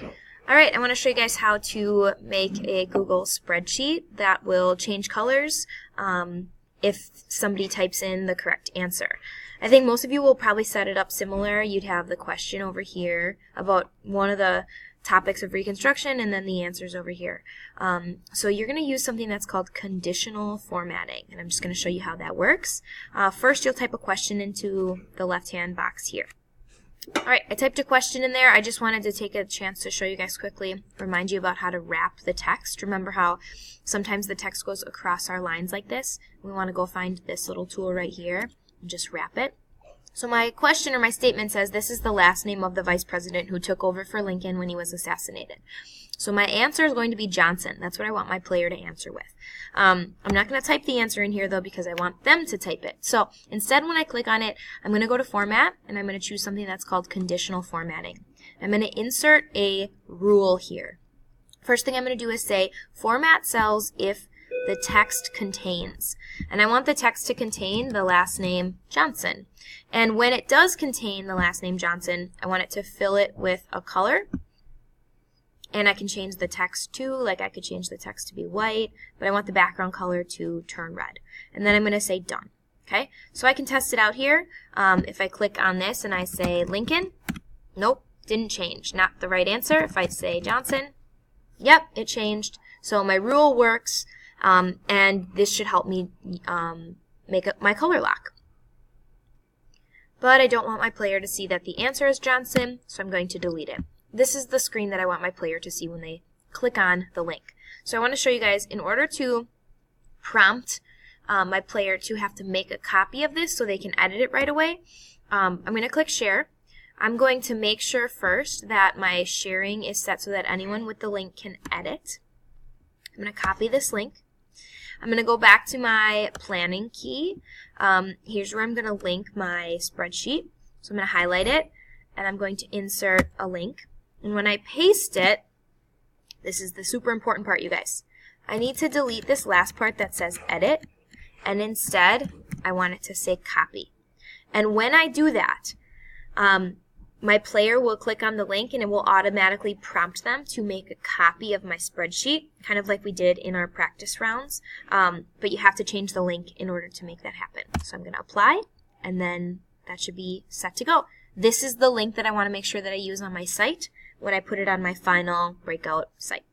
All right, I want to show you guys how to make a Google spreadsheet that will change colors if somebody types in the correct answer. I think most of you will probably set it up similar. You'd have the question over here about one of the topics of Reconstruction and then the answers over here. So you're going to use something that's called conditional formatting, and I'm just going to show you how that works. First, you'll type a question into the left-hand box here. Alright, I typed a question in there. I just wanted to take a chance to show you guys quickly, remind you about how to wrap the text. Remember how sometimes the text goes across our lines like this? We want to go find this little tool right here and just wrap it. So my question or my statement says this is the last name of the vice president who took over for Lincoln when he was assassinated. So my answer is going to be Johnson. That's what I want my player to answer with. I'm not going to type the answer in here though because I want them to type it. So instead when I click on it, I'm going to go to Format and I'm going to choose something that's called Conditional Formatting. I'm going to insert a rule here. First thing I'm going to do is say Format cells if the text contains. And I want the text to contain the last name Johnson. And when it does contain the last name Johnson, I want it to fill it with a color. And I can change the text too, like I could change the text to be white, but I want the background color to turn red. And then I'm going to say done. Okay, so I can test it out here. If I click on this and I say Lincoln, nope, didn't change. Not the right answer. If I say Johnson, yep, it changed. So my rule works, and this should help me make up my color lock. But I don't want my player to see that the answer is Johnson, so I'm going to delete it. This is the screen that I want my player to see when they click on the link. So I want to show you guys, in order to prompt my player to have to make a copy of this so they can edit it right away, I'm going to click Share. I'm going to make sure first that my sharing is set so that anyone with the link can edit. I'm going to copy this link. I'm going to go back to my planning key. Here's where I'm going to link my spreadsheet. So I'm going to highlight it, and I'm going to insert a link. And when I paste it, this is the super important part, you guys. I need to delete this last part that says edit, and instead, I want it to say copy. And when I do that, my player will click on the link and it will automatically prompt them to make a copy of my spreadsheet, kind of like we did in our practice rounds. But you have to change the link in order to make that happen. So I'm going to apply, and then that should be set to go. This is the link that I want to make sure that I use on my site when I put it on my final breakout site.